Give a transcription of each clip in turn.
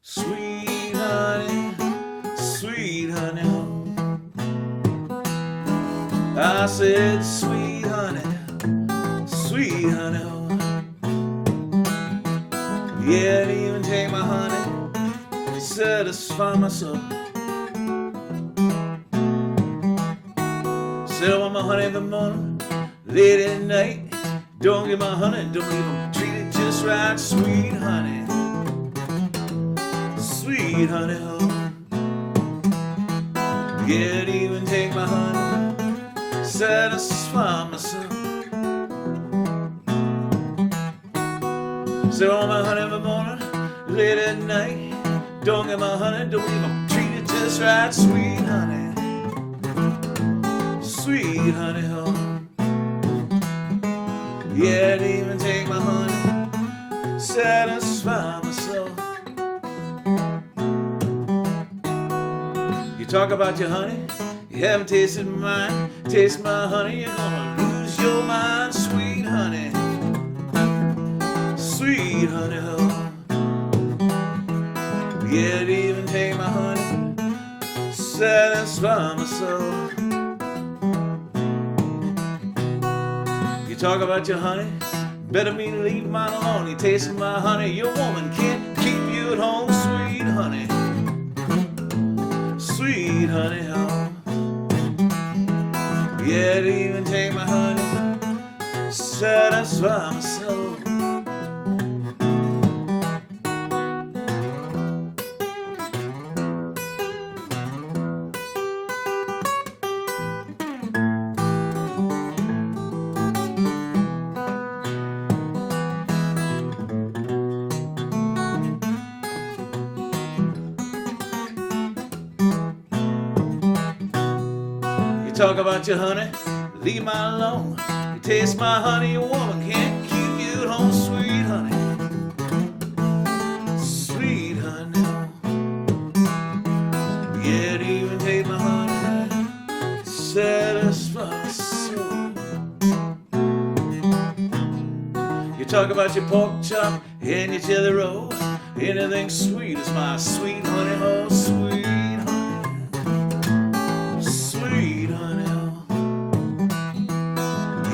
sweet honey, sweet honey. I said, sweet honey, sweet honey. Yeah, and even take my honey, satisfy my soul. Said I want my honey every morning, late at night. Don't get my honey, don't even treat it just right. Sweet honey, sweet honey. Yeah, and even take my honey, satisfy my soul. Said I want my honey every morning, late at night. Don't get my honey, don't even treat it just right. Sweet honey, sweet honey. Yeah, and even take my honey, satisfy my soul. You talk about your honey, you haven't tasted mine. Taste my honey, you're gonna lose your mind. Sweet honey, sweet honey. Yeah, and even take my honey, satisfy my soul. You talk about your honey, better me leave mine alone. You taste my honey, your woman can't keep you at home. Sweet honey, sweet honey. Yeah, to even take my honey, satisfy my soul. Talk about your honey, leave mine alone. You taste my honey, your woman can't keep you at home. Sweet honey, sweet honey. Yeah, to even take my honey, satisfy my soul. You talk about your pork chop and your jellyroll. Anything sweet is my sweet honey, oh sweet.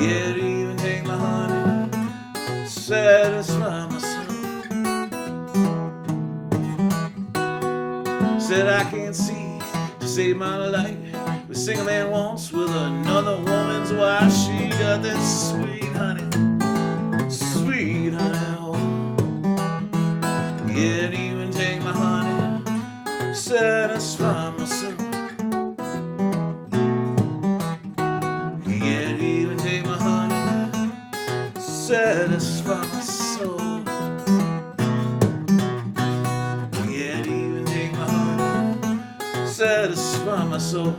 Yeah, to even take my honey, satisfy my soul. Said I can't see to save my life. The single man wants with another woman's wife. She got that sweet honey, sweet honey. Yeah, to even take my honey, satisfy my soul. Satisfy my soul. Yeah, even take my heart, satisfy my soul.